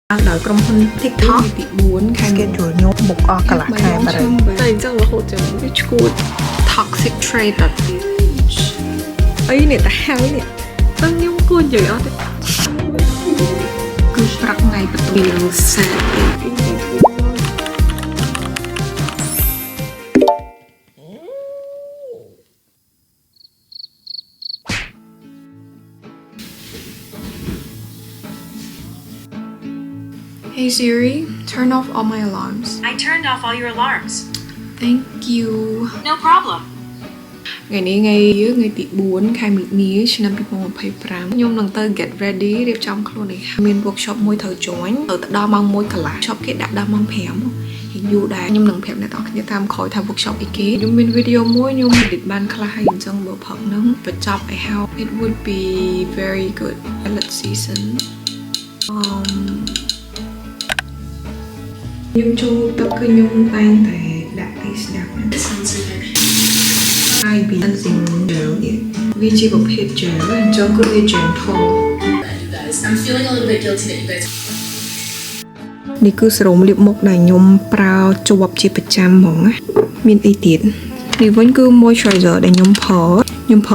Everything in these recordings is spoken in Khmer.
Đời trong hình TikTok bị buồn khai cái chuột nhốt bục o cả là khai bà đây này chắc là hỗ trợ which good toxic trait that ấy này ta hao này tao nhung cô gì đó cứ rắc ngay bắt đầu làm sad Hey Siri, turn off all my alarms. I turned off all your alarms. Thank you. No problem. Ngày này ngày tỷ 4 khai mực níឆ្នាំ2025ខ្ញុំនឹងទៅ get ready រៀបចំខ្លួននេះមាន workshop មួយត្រូវ join ទៅដល់ម៉ោង 1 កន្លះ shop គេដាក់ដល់ម៉ោង 5 ហើយយូរដែរខ្ញុំនឹងប្រាប់អ្នកនរគ្នាតាមក្រោយថា workshop អីគេខ្ញុំមាន video មួយខ្ញុំ edit បានខ្លះហើយអញ្ចឹងបើផឹកហ្នឹងបញ្ចប់ I hope it would be very good. Let's season ខ្ញុំចូលទឹកគឺខ្ញុំតែងតែដាក់អីស្ដាប់ I be cleansing gel វាជាប្រភេទ gel អញ្ចឹងគឺវា gentle I'm feeling a little bit guilty that you guys នេះគឺសេរ៉ូមលាបមុខដែលខ្ញុំប្រើជាប់ជាប្រចាំហ្មងណាមានអីទៀតនេះវិញគឺ moisturizer ដែលខ្ញុំប្រើ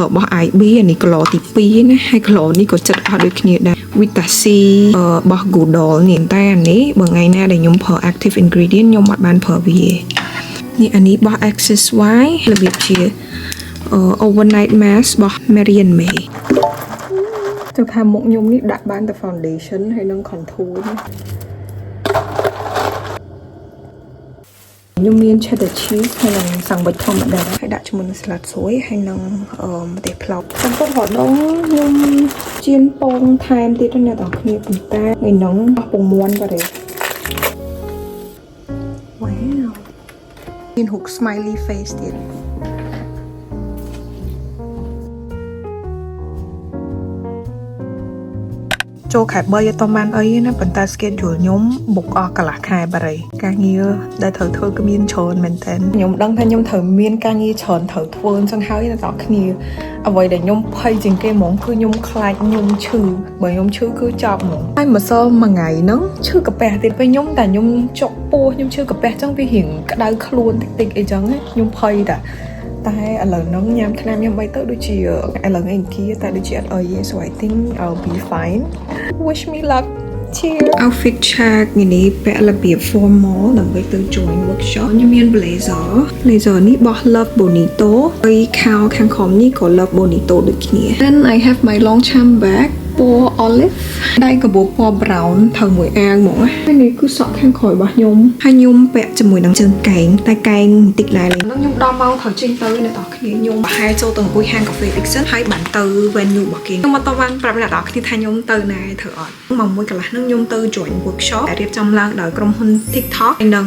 របស់ IB អានេះ color ទី2ណាហើយ color នេះក៏ចិត្តអត់ដូចគ្នាដែរ Vita C របស់ Goodall នេះតែអានេះបើថ្ងៃណាដែលខ្ញុំប្រើ active ingredient ខ្ញុំអត់បានប្រើវានេះអានេះរបស់ Access Y របៀបជា overnight mask របស់ Marian May ទៅថាមុខខ្ញុំនេះដាក់បានតែ foundation ហើយនិង contour ណាខ្ញុំមាន cheddar cheese ហើយនិងសាំងបុកធម្មតាហើយដាក់ជាមួយនឹង salad soy ហើយនិងម្ទេសផ្លោកចំពោះរដូវខ្ញុំជៀនពងថែមទៀតអ្នកទាំងគ្នាប៉ុន្តែថ្ងៃហ្នឹងបោះពងមាន់បាទវ៉ាវមានហុក smiley face ទៀតចូលខែ3អត់បានអីណាប៉ុន្តែ schedule ខ្ញុំបុកអស់កន្លះខែបារីការងារដែលត្រូវធ្វើគឺមានច្រើនមែនតើខ្ញុំដឹងថាខ្ញុំត្រូវមានការងារច្រើនត្រូវធ្វើអញ្ចឹងហើយអ្នកនរគ្នាអ្វីដែលខ្ញុំភ័យជាងគេហ្មងគឺខ្ញុំខ្លាចខ្ញុំឈឺបើខ្ញុំឈឺគឺចប់ហ្មងហើយម្សិលមួយថ្ងៃហ្នឹងឈឺកាពះទៀតពេលខ្ញុំតែខ្ញុំចុកពោះខ្ញុំឈឺកាពះអញ្ចឹងវារៀងក្តៅខ្លួនតិចអីចឹងខ្ញុំភ័យតែឥឡូវហ្នឹងញ៉ាំថ្នាំញ៉ាំបីទៅដូចជាឥឡូវនេះអង្គាតែដូចជាអត់អីទេ so I think I'll be fine wish me luck cheers outfit check នេះពាក់របៀប formal ដើម្បីទៅ join workshop ខ្ញុំមាន blazer នេះរបស់ Love Bonito ហើយខោខាងក្រោមនេះក៏ Love Bonito ដូចគ្នា then I have my long charm bag ពណ៌ olive ដៃកាបូបពណ៌ brown ត្រូវមួយអាវហ្មងហើយនេះគឺសក់ខាងក្រោយរបស់ខ្ញុំហើយខ្ញុំពាក់ជាមួយនឹងជើងកែងតែកែងបន្តិចឡើយហ្នឹងខ្ញុំដល់ម៉ោងត្រូវចេញទៅអ្នកនរគ្នាខ្ញុំប្រហែលចូលទៅអង្គុយហាងកាហ្វេ Dixon ហើយបានទៅ venue របស់គេខ្ញុំអត់ទៅបានប្រាប់អ្នកនរគ្នាថាខ្ញុំទៅណាធ្វើអត់ម៉ោង 1 កន្លះហ្នឹងខ្ញុំទៅ join workshop ដែលរៀបចំឡើងដោយក្រុមហ៊ុន TikTok ហើយនិង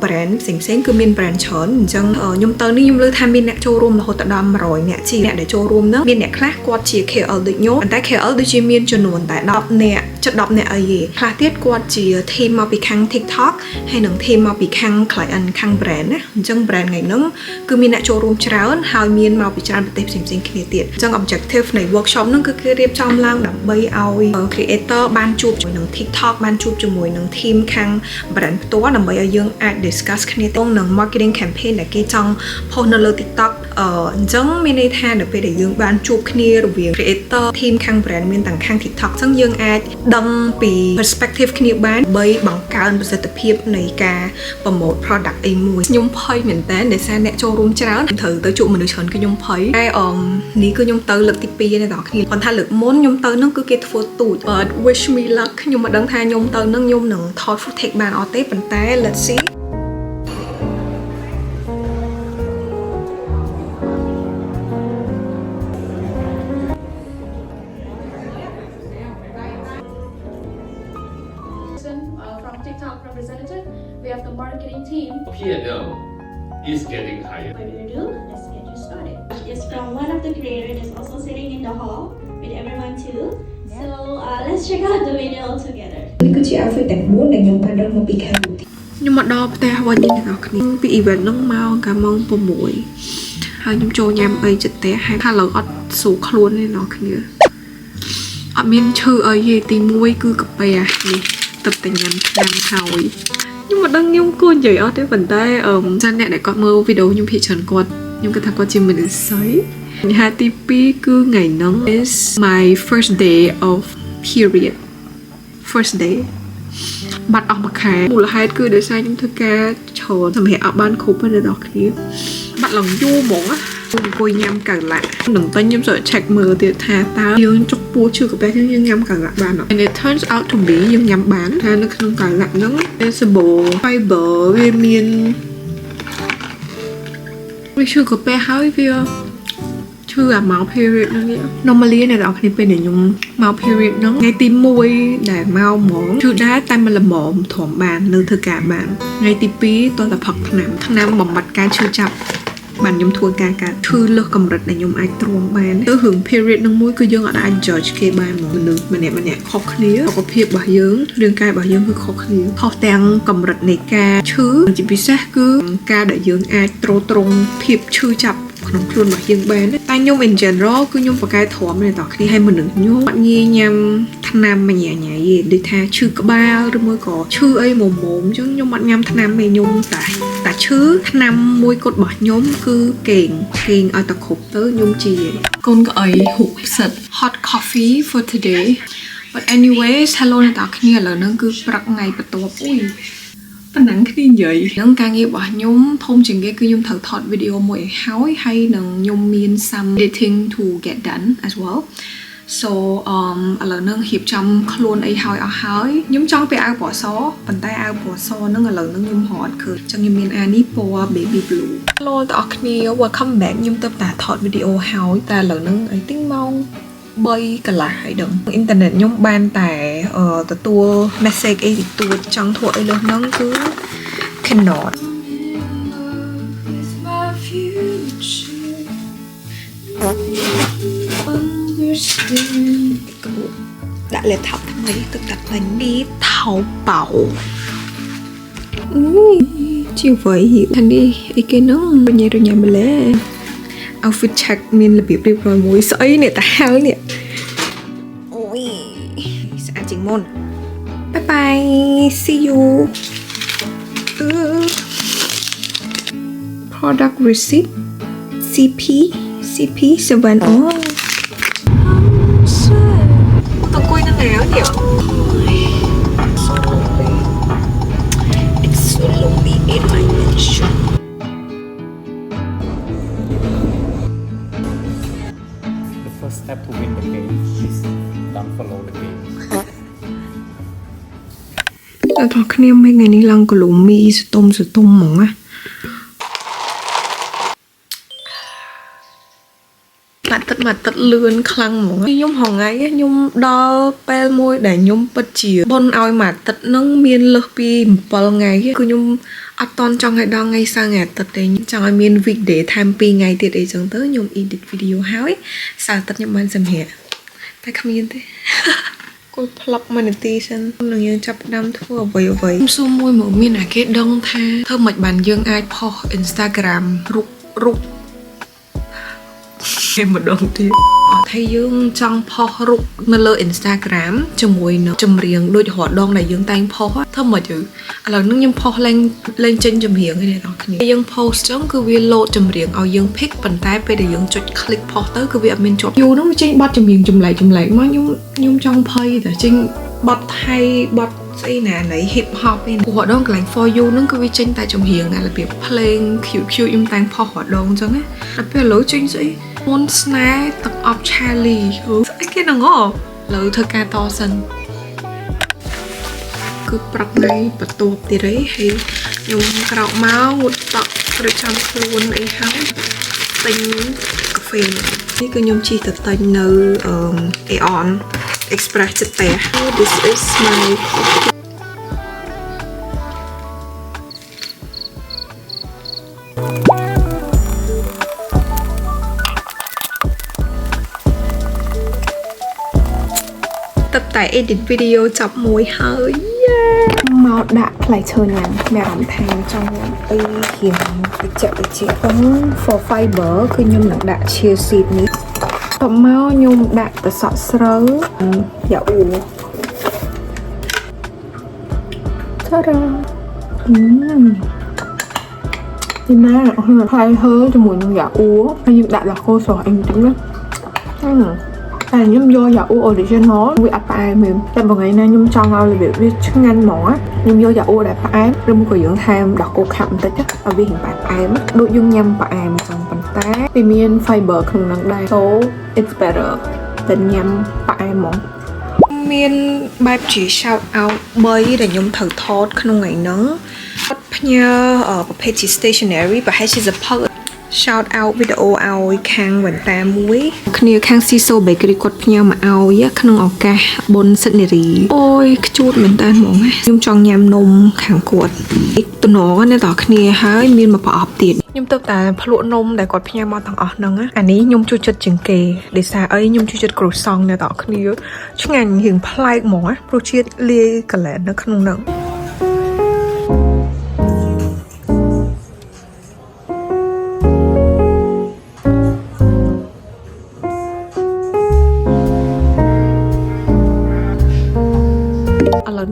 brand ផ្សេងៗគឺមាន brand ច្រើនអញ្ចឹងខ្ញុំទៅនេះខ្ញុំលើថាមានអ្នកចូលរួមរហូតដល់100អ្នកជាអ្នកដែលចូលរួមហ្នឹងមានអ្នកខ្លះគាត់ជា KL ដូចខ្ញុំប៉ុន្តែ KL ដូចជាមានចំនួនតែ10នាក់ជិត10នាក់អីទេខ្លះទៀតគាត់ជា team មកពីខាង TikTok ហើយនឹង team មកពីខាង client ខាង brand ណាអញ្ចឹង brand ថ្ងៃហ្នឹងគឺមានអ្នកចូលរួមច្រើនហើយមានមកពីច្រើនប្រទេសផ្សេងៗគ្នាទៀតអញ្ចឹង objective នៃ workshop ហ្នឹងគឺគេរៀបចំឡើងដើម្បីឲ្យ creator បានជួបជាមួយនឹង TikTok បានជួបជាមួយនឹង team ខាង brand ផ្ទាល់ដើម្បីឲ្យយើងអាច discuss គ្នាទៅនឹង marketing campaign ដែលគេចង់ post នៅលើ TikTok អញ្ចឹងមានន័យថានៅពេលដែលយើងបានជួបគ្នារវាង creator team ខាង brand មានទាំងខាង TikTok អញ្ចឹងយើងអាចដឹងពី perspective គ្នាបានដើម្បីបង្កើនប្រសិទ្ធភាពនៃការ promote product អីមួយខ្ញុំភ័យមែនតើដោយសារអ្នកចូលរួមច្រើនត្រូវទៅជួបមនុស្សច្រើនគឺខ្ញុំភ័យតែនេះគឺខ្ញុំទៅលើកទី2អ្នកនរគ្នាប៉ុន្តែលើកមុនខ្ញុំទៅហ្នឹងគឺគេធ្វើទូច but wish me luck ខ្ញុំមិនដឹងថាខ្ញុំទៅហ្នឹងខ្ញុំនឹងថត footage បានអត់ទេប៉ុន្តែ let's see from TikTok representative, we have the marketing team. P&L is getting higher. What we do, let's get you started. It's from one of the creators that's also sitting in the hall with everyone too. So let's check out the video together. នេះគឺជា outfit ទាំង4ដែលខ្ញុំបានរើសមកពីខាងខ្ញុំមកដល់ផ្ទះវិញអ្នកនរគ្នាពី event ហ្នឹងមកកាលម៉ោង 6 ហើយខ្ញុំចូលញ៉ាំអីចិត្តផ្ទះហើយថាលើអត់ស្រួលខ្លួនទេអ្នកនរគ្នាអត់មានឈឺអីទេទី1គឺកាពះនេះ tập tại nhằm làm hỏi nhưng mà đang nhung côn vậy ở thế vấn đề cha mẹ để con mơ video nhung phía trần quật nhung cái thằng con chim mình sấy hai tipi cứ ngày nắng is my first day of period first day bắtออกมาขายมูลค่าคือเดี๋ยวใช้ยังเธอแกโชว์ทำให้เอาบ้านครบไปเลยดอกนี้บัดหลังยู่หมงอ่ะคุยยำกันละหนึ่งต้นยำสวยเช็คมือเตียทาตาเดี๋ยวจุกปูชื่อกับแป๊ที่ยังยำกันละบ้านอ่ะ and it turns out to be ยังยำบ้านทานึกถึงกันละนั่ง vegetable fiber วิตามินไม่ชื่อกับแป๊how it feelชื่ออะ mouth period นั่นเนี่ย normally เนี่ยเราเคยเป็นอย่างยง mouth period นั่งไงตีมวยแต่ mouth หมองชื่อได้แต่มันละหมอมถ่วงบานเนื้อเธอกาบานไงตีปีตัวละผักทั้งน้ำบำบัดการชื่อจับบันยมทัวร์การชื่อเลือกกำรัดในยมไอตรงบานตัวหึง period นั่งมวยก็ยังอะไร judge เคบานหมองนึงมันเนี่ยคอกนี้เขาก็เพียบบ่าเยิ้งเรื่องกายบ่าเยิ้งคือคอกนี้เขาแต่งกำรัดในกาชื่อจิพิเศษคือกาได้เยิ้งไอตรงเพียบชื่อจับขนมครุนแบบยังแบนแต่ยม in general คือยมปากกายถมในต่อคดีให้มันหนึ่งยมปัญญายำทนามมาใหญ่ๆดิท่าชื่อกระบ้าหรือมือก่อชื่อไอ้หมมจังยมปัญญามทนามไม่ยมแต่ชื่อทนามมวยกดบ่อยมคือเก่งเอาตะขบเตอร์ยมจีคนก็ไอ้หุบสัต hot coffee for today but anyways hello ในต่อคดีแล้วนั่นคือปรักไงประตูอุ้ยปัญหาคือใหญ่เรื่องการเงียบว่าโยมพงจึงก็คือโยมถ่ายทอดวิดีโอมวยให้หนึ่งโยมมี some editing to get done as well so อะไรนั่งหีบจำคลวนไอ้หอยโยมจ้องไปเอาปอซอปันใต้เอาปอซอนั่งอะไรนั่งโยมหอดคือจังโยมมีอันนี้ปัว baby blue hello ต่อคดี welcome back โยมเติมแต่ถอดวิดีโอแต่อะไรนั่งไอ้ติ้งเมาบอยกันหลายดงอินเทอร์เน็ตยมบานแต่ตัวเมสเซจไอ้ตัวจังถั่วไอ้เรื่องนั่งคือแคนนอดđã lên thảo mấy tôi đặt bánh đi thảo bảo chiều với hiểu thành đi ý kiến nó rồi nhà mình lấy outfit check mình là biểu rồi mũi sợi nè tao nè ôi sẽ chỉnh môn bye bye see you product receipt CP7 oh tao quên nó nào nhỉ it's so lonely in my mansion first step to win the game is don't follow the game แล้วทอขเนี่ยไม่ไงนี่ลังกะหลุมมีสต้มหมองอะมาตัดเลือนคลังหมองยมหองไงยมดอเปลมวยแต่ยมปัจเจียบนเอามาตัดนั่งเมียนเลือกปีปอลไงคือยมอัดตอนจังไงดองไงสร้างไงตัดเองจังไอเมียนวิกเดย์ทำปีไงเดียดไอจังเตอร์ยมอีดิทวิดีโอหายสาตัดยมมันสำเหตุไปคำยินเต้กูพลับมันตีฉันหนึ่งยังจับน้ำทั่วไว้ซูมวยหมูมีหนาเกดดองท่าเธอหมัดบันยังไอพอ Instagram รุกmột đồng tiền thấy dương trong po rục nó lơ Instagram cho mùi nó chùm riêng đôi họ đong này dương tay po thơm mà chữ là nó nhưng po lên trên chùm riêng cái này đó dương post giống cứ vi lộ chùm riêng ao dương pick bàn tay bây giờ dương chụp click po tới cứ việc mình chụp dù nó trên bắt chùm riêng chùm lại mà nhung trong pay để trên bật hay bật cái này lấy hip hop này họ đong cái for you nó cứ vi trên tay chùm riêng này là việc playing cute dương tay po họ đong chẳng á là bây giờ lối trên gì môn snack tập of Charlie cái nào ngó lỡ thơ ca to sân cứ bật này bật tuột thì đấy hay dùng cào máu một tọt rồi trong luôn ấy háo tinh cà phêนี่คือยมชีตัดตันในAeon Express แต่ this is my tập tại edit video chọc mùi hơi màu đã lại chơi nhắn mẹ làm thành trong ấy hiểm chợ chị cũng for fiberคือnhungหนักđã chia seedนี้ต่อมาnhung đã แต่สอดเสรออย่าอู Ta-da ទីណាផ្លែហើជាមួយនឹងយ៉ាអ៊ូហើយយើងដាក់ឡាកូសអីបន្តិចណាតែខ្ញុំយកយ៉ាអ៊ូ original វាអត់ផ្អែមទេតែថ្ងៃណាខ្ញុំចង់ឲ្យរបៀបវាឆ្ងាញ់ហ្មងខ្ញុំយកយ៉ាអ៊ូដែលផ្អែមឬមួយក៏យើងថែមដាក់កូខាប់បន្តិចឲ្យវារៀងផ្អែមដូចយើងញ៉ាំផ្អែមចឹងប៉ុន្តែវាមាន fiber ក្នុងហ្នឹងដែរ so it's better តែញ៉ាំផ្អែមហ្មងមានបែបជា shout out 3ដែលខ្ញុំត្រូវថតក្នុងថ្ងៃហ្នឹងគាត់ផ្ញើប្រភេទជា stationery ប្រហែលជាសភៅ shout out វីដេអូឲ្យខាងវ៉ែនតាមួយគ្នាខាង Siso Bakery គាត់ផ្ញើមកឲ្យក្នុងឱកាសបុណ្យសិទ្ធិនារីអូយខ្ជួតមែនតើហ្មងខ្ញុំចង់ញ៉ាំនំខាងគាត់តំណងណាតើគ្នាហើយមានមកប្រអប់ទៀតខ្ញុំទៅតែភ្លក់នំដែលគាត់ផ្ញើមកទាំងអស់ហ្នឹងអានេះខ្ញុំចូលចិត្តជាងគេដោយសារអីខ្ញុំចូលចិត្ត croissant ណាតើគ្នាឆ្ងាញ់រៀងប្លែកហ្មងរសជាតិលាយកលែននៅក្នុងហ្នឹង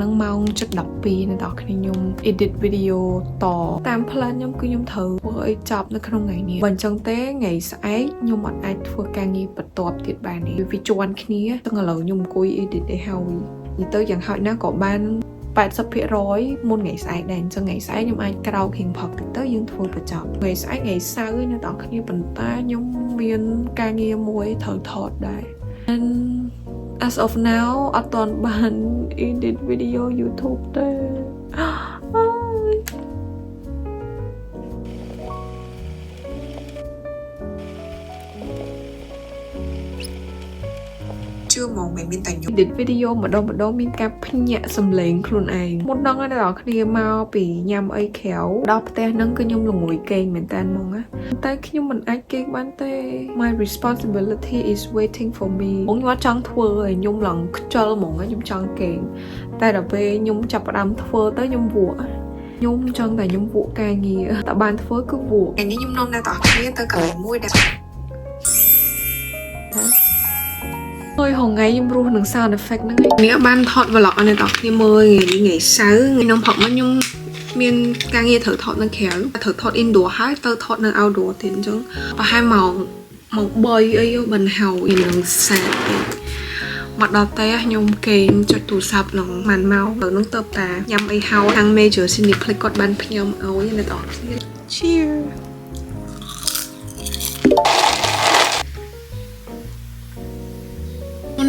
នឹងម៉ោង7:12នៅដល់គ្នាខ្ញុំ edit video តតាម plan ខ្ញុំគឺខ្ញុំត្រូវធ្វើឲ្យចប់នៅក្នុងថ្ងៃនេះបើអញ្ចឹងទេថ្ងៃស្អែកខ្ញុំអត់អាចធ្វើការងារបន្ទាប់ទៀតបានទេវាជាន់គ្នាទាំងឥឡូវខ្ញុំអង្គុយ edit ឲ្យហើយនិយាយទៅយ៉ាងហោចណាស់ក៏បាន 80% មុនថ្ងៃស្អែកដែរអញ្ចឹងថ្ងៃស្អែកខ្ញុំអាចក្រោករៀងផឹកតិចទៅយើងធ្វើបញ្ចប់ថ្ងៃស្អែកថ្ងៃសៅរ៍នៅដល់គ្នាប៉ុន្តែខ្ញុំមានការងារមួយត្រូវថតដែរ as of now អត់ទាន់បាន edit video YouTube ទេ chưa mong màyមានតែខ្ញុំ edit video ម្ដងមានការភ្ញាក់សំឡេងខ្លួនឯងមុនហ្នឹងអ្នកនរគ្នាមកពីញ៉ាំអីក្រៅដល់ផ្ទះហ្នឹងគឺខ្ញុំល្ងួយគេងមែនតើហ្មងណាតែខ្ញុំមិនអាចគេងបានទេ my responsibility is waiting for me ខ្ញុំអត់ចង់ធ្វើឲ្យខ្ញុំឡើងខ្ជិលហ្មងខ្ញុំចង់គេងតែដល់ពេលខ្ញុំចាប់ផ្ដើមធ្វើទៅខ្ញុំវក់ខ្ញុំចង់តែខ្ញុំវក់ការងារតែបានធ្វើគឺវក់ថ្ងៃនេះខ្ញុំនាំអ្នកនរគ្នាទៅកន្លែងមួយដែលហើយហងៃខ្ញុំរស់នឹង sound effect ហ្នឹងនេះបានថត vlog ឲ្យអ្នកនរគ្នាមើលថ្ងៃសៅរ៍ថ្ងៃខ្ញុំផឹកមកខ្ញុំមានការងារត្រូវថតនៅក្រៅត្រូវថត indoor ហើយទៅថតនៅ outdoor ទៀតអញ្ចឹងប្រហែលម៉ោង3អីបានហើយនឹងសាតទេមកដល់តែខ្ញុំគេងចុចទូរស័ព្ទនឹងមិនមកទៅនឹងទៅតាញ៉ាំអីហៅខាង Major Cineplex គាត់បានផ្ញើមកឲ្យអ្នកនរគ្នា Cheers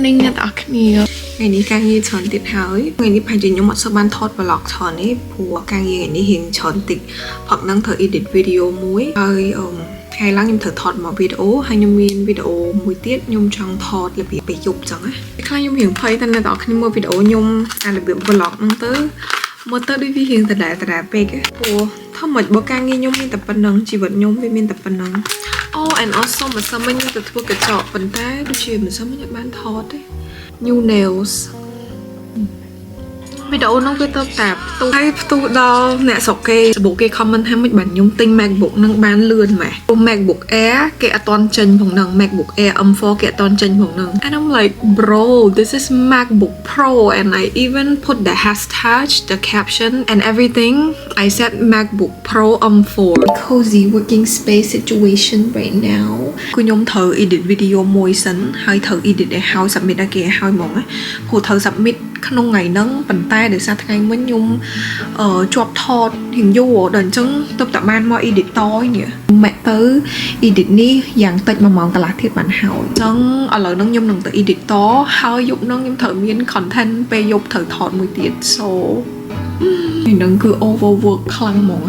នេះអ្នកនរគ្នាថ្ងៃនេះការងារច្រើនទៀតហើយថ្ងៃនេះប្រហែលជាខ្ញុំអត់សូវបានថត vlog ច្រើនទេព្រោះការងារថ្ងៃនេះរៀងច្រើនតិចផឹកហ្នឹងត្រូវ edit video មួយហើយថ្ងៃឡើងខ្ញុំត្រូវថតមកវីដេអូហើយខ្ញុំមានវីដេអូមួយទៀតខ្ញុំចង់ថតរបៀបពេលយប់ចឹងណាខ្លះខ្ញុំរៀងភ័យតែអ្នកនរគ្នាមើលវីដេអូខ្ញុំអារបៀប vlog ហ្នឹងទៅមើលទៅដូចវារៀងដដែលពេកព្រោះធម្មតាបើការងារខ្ញុំមានតែប៉ុណ្្នឹងជីវិតខ្ញុំវាមានតែប៉ុណ្្នឹងand also ម្សិលមិញខ្ញុំទៅធ្វើកញ្ចក់ប៉ុន្តែដូចជាម្សិលមិញអត់បានថតទេ new nails វីដេអូនោះវាទៅតែផ្ទុះហើយផ្ទុះដល់អ្នកស្រុកគេFacebook គេ comment ថាមិនបានខ្ញុំទិញ MacBook នឹងបានលឿនម៉េះព្រោះ MacBook Air គេអត់ទាន់ចេញផងហ្នឹង MacBook Air M4 គេអត់ទាន់ចេញផងហ្នឹង and I'm like bro this is MacBook Pro and I even put the hashtag the caption and everything I said MacBook Pro M4 cozy working space situation right now គឺខ្ញុំត្រូវ edit video មួយសិនហើយត្រូវ edit ឲ្យហើយ submit ឲ្យគេឲ្យហើយហ្មងណាព្រោះត្រូវ submit ក្នុងថ្ងៃហ្នឹងប៉ុន្តែដោយសារថ្ងៃមិញខ្ញុំជាប់ថតរៀងយូរដល់អញ្ចឹងទើបតែបានមក edit តនេះម៉ាក់ទៅ edit នេះយ៉ាងតិច1ម៉ោងកន្លះទៀតបានហើយអញ្ចឹងឥឡូវហ្នឹងខ្ញុំនឹងទៅ edit តហើយយប់ហ្នឹងខ្ញុំត្រូវមាន content ពេលយប់ត្រូវថតមួយទៀត so ហ្នឹងគឺ overwork ខ្លាំងហ្មង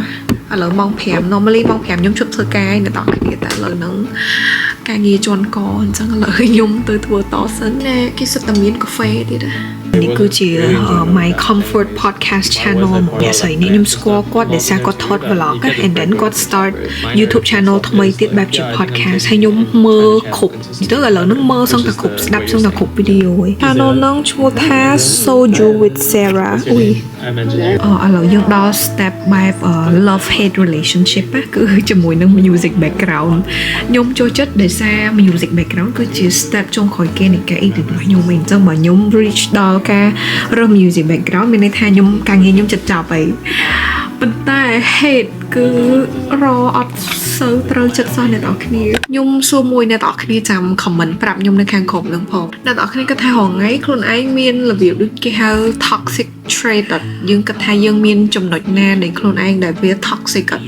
ឥឡូវម៉ោង5 normally ម៉ោង5ខ្ញុំជប់ធ្វើការនៅដល់គ្នាតែឥឡូវហ្នឹងការងារជាន់កអញ្ចឹងឥឡូវខ្ញុំទៅធ្វើតសិនណែគេសិតតែមានកាហ្វេទៀតនេះគឺជា my comfort podcast channel មកអ្នកស្រីនេះខ្ញុំស្គាល់គាត់ដោយសារគាត់ថត vlog and then គាត់ start YouTube channel ថ្មីទៀតបែបជា podcast ហើយខ្ញុំមើលគ្រប់ទៅឥឡូវហ្នឹងមើលសឹងតែគ្រប់ស្ដាប់សឹងតែគ្រប់ video ឯង channel ហ្នឹងឈ្មោះថា Soju with Sarah អ៊ុយឥឡូវយើងដល់ step បែប love hate relationship គឺជាមួយនឹង music background ខ្ញុំចូលចិត្តដោយសារ music background គឺជា step ចុងក្រោយគេនៃការ edit របស់ខ្ញុំវិញអញ្ចឹងបើខ្ញុំ reach ដល់ ការរើស music background មានន័យថាខ្ញុំការងារខ្ញុំចិត្តចប់ហើយប៉ុន្តែ hate គឺរអត់សូវត្រូវចិត្តសោះអ្នកនរគ្នាខ្ញុំសួរមួយអ្នកនរគ្នាចាំ comment ប្រាប់ខ្ញុំនៅខាងក្រោមនឹងផងអ្នកនរគ្នាគាត់ថាហងៃខ្លួនឯងមានរបៀបដូចគេហៅ toxic trait អត់យើងគិតថាយើងមានចំណុចណានៃខ្លួនឯងដែលវា toxic អត់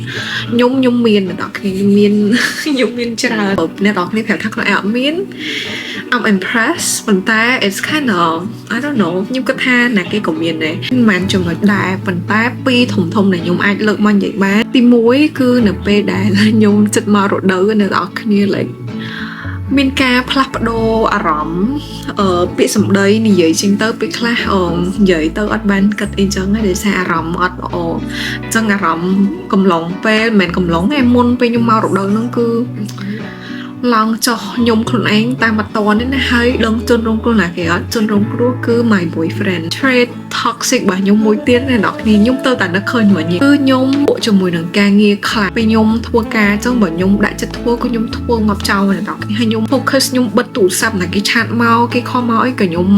ខ្ញុំមានអ្នកនរគ្នាខ្ញុំមានច្រើនអ្នកនរគ្នាប្រាប់ថាខ្លួនឯងអត់មាន I'm impressed ប៉ុន្តែ it's kind of I don't know ខ្ញុំគិតថាណាគេក៏មានដែរមិនមែនចំណុចដែរប៉ុន្តែពីរធំៗដែលខ្ញុំអាចលើកមកនិយាយបានទី1គឺនៅពេលដែលខ្ញុំចិត្តមករដូវអ្នកនរគ្នា like មានការផ្លាស់ប្ដូរអារម្មណ៍ពាក្យសម្ដីនិយាយជាងទៅពេលខ្លះនិយាយទៅអត់បានគិតអីចឹងហើយដោយសារអារម្មណ៍អត់ល្អចឹងអារម្មណ៍កំឡុងពេលមិនមែនកំឡុងទេមុនពេលខ្ញុំមករដូវហ្នឹងគឺឡើងចុះខ្ញុំខ្លួនឯងតាមអត់តនេះណាហើយដឹងជនរងគ្រោះណាគេអត់ជនរងគ្រោះគឺ my boyfriend trait toxic របស់ខ្ញុំមួយទៀតអ្នកនរគ្នាខ្ញុំទៅតែនឹកឃើញមិញគឺខ្ញុំពួកជាមួយនឹងការងារខ្លះពេលខ្ញុំធ្វើការអញ្ចឹងបើខ្ញុំដាក់ចិត្តធ្វើគឺខ្ញុំធ្វើងាប់ចោលអ្នកនរគ្នាហើយខ្ញុំ focus ខ្ញុំបិទទូរស័ព្ទណាគេឆាតមកគេខលមកអីក៏ខ្ញុំ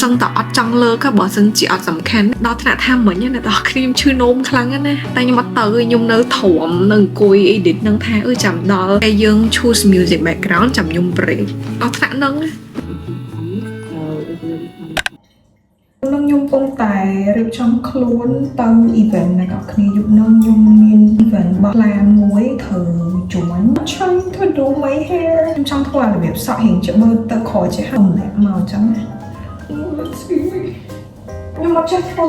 សឹងតែអត់ចង់លើកបើសិនជាអត់សំខាន់ដល់ថ្នាក់ថាមិញអ្នកនរគ្នាខ្ញុំឈឺនោមខ្លាំងណាស់តែខ្ញុំអត់ទៅខ្ញុំនៅធំនៅអង្គុយ edit នឹងថាចាំដល់តែយើង choose music background ចាំខ្ញុំ break ដល់ថ្នាក់ហ្នឹងខ្ញុំកំពុងតែរៀបចំខ្លួនទៅ event អ្នកនរគ្នាយប់ហ្នឹងខ្ញុំមាន event បោះឡានមួយត្រូវ join trying to do my hair ខ្ញុំចង់ធ្វើរបៀបសក់រៀងច្បើទៅក្រោយជាហឹមម្នាក់មកអញ្ចឹងណា Let's see ខ្ញុំមកចេះធ្វើ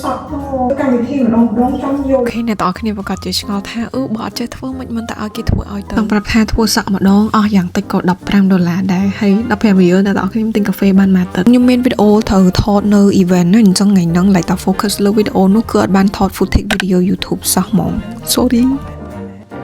សក់ទៅកម្មវិធីម្ដងចង់យកអូខេអ្នកនរគ្នាប្រកាសជាឆ្ងល់ថាបើអត់ចេះធ្វើមិនតែឲ្យគេធ្វើឲ្យទៅសម្រាប់ថាធ្វើសក់ម្ដងអស់យ៉ាងតិចក៏$15ដែរហើយ15រៀលអ្នកនរគ្នាទិញកាហ្វេបានមកទឹកខ្ញុំមានវីដេអូត្រូវថតនៅ event ហ្នឹងអញ្ចឹងថ្ងៃហ្នឹង like តែ focus លើវីដេអូនោះគឺអត់បានថត footage video YouTube សោះហ្មង sorry ប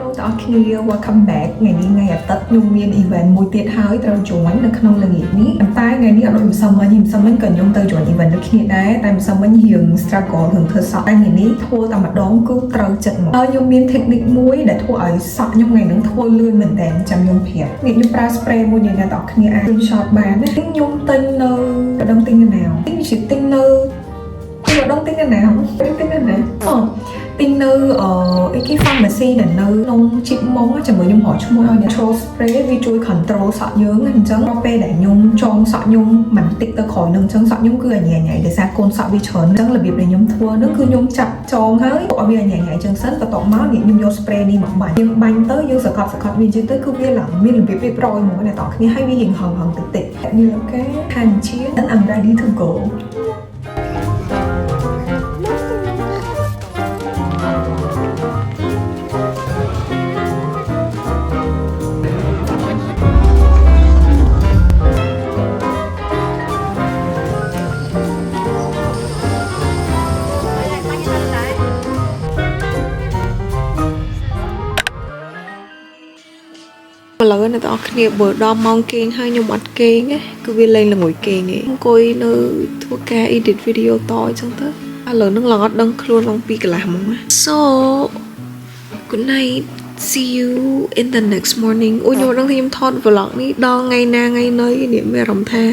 ងប្អូនគ្នា welcome back ថ្ងៃនេះថ្ងៃអាទិត្យខ្ញុំមាន event មួយទៀតហើយត្រូវ join នៅក្នុងល្ងាចនេះប៉ុន្តែថ្ងៃនេះអត់ដូចម្សិលមិញក៏ខ្ញុំទៅ join event ដូចគ្នាដែរតែម្សិលមិញរៀង struggle រឿងធ្វើសក់តែថ្ងៃនេះធ្វើតែម្ដងគឺត្រូវចិត្តមកហើយខ្ញុំមាន technique មួយដែលធ្វើឲ្យសក់ខ្ញុំថ្ងៃហ្នឹងធ្វើលឿនមែនតើចាំខ្ញុំប្រាប់នេះខ្ញុំប្រើ spray មួយនេះអ្នកនរគ្នាអាច screenshot បានណាខ្ញុំទិញនៅម្ដងទិញនៅណាទិញនៅម្ដងទិញនៅណាទិញនៅអីគេ pharmacy ដែលនៅក្នុងជីបម៉ងជាមួយខ្ញុំរកឈ្មោះឲ្យ natural spray វាជួយ control សក់យើងអញ្ចឹងដល់ពេលដែលខ្ញុំចងសក់ខ្ញុំមិនតិចទៅក្រោយនឹងអញ្ចឹងសក់ខ្ញុំគឺញ៉ៃដោយសារកូនសក់វាច្រើនអញ្ចឹងរបៀបដែលខ្ញុំធ្វើនោះគឺខ្ញុំចាប់ចងហើយឲ្យវាញ៉ៃអញ្ចឹងសិនបន្ទាប់មកខ្ញុំយក spray នេះមកបាញ់យើងបាញ់ទៅយើងសកត់វាអញ្ចឹងទៅគឺវាឡើងមានរបៀបរៀបរយហ្មងអ្នកនរគ្នាហើយវារៀងហឹងតិចនេះអូខេខានជា and I'm ready to goឥឡូវអ្នកនរគ្នាបើដល់ម៉ោងគេងហើយខ្ញុំអត់គេងទេគឺវាលេងល្ងុយគេងទេអង្គុយនៅធ្វើការ edit video តអញ្ចឹងទៅឥឡូវហ្នឹងឡើងអត់ដឹងខ្លួនឡើងពីកន្លះហ្មង So good night see you in the next morning ខ្ញុំអត់ដឹងថាខ្ញុំថត vlog នេះដល់ថ្ងៃណាថ្ងៃណីនេះមានអារម្មណ៍ថា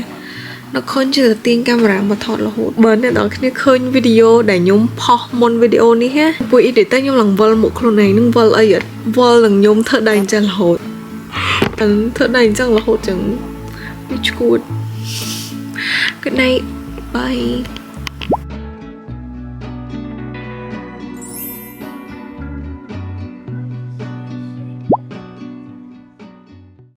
នៅខុនជឿទាញកាមេរ៉ាមកថតរហូតបើអ្នកនរគ្នាឃើញវីដេអូដែលខ្ញុំផុសមុនវីដេអូនេះហ៎ពួក edit ទៅខ្ញុំឡើងវិលមុខខ្លួនឯងនឹងវិលអីអត់វិលនឹងខ្ញុំធ្វើដៃចាស់រហូតធ្វើដៃអញ្ចឹងរហូតចឹងវាឈួត Good night bye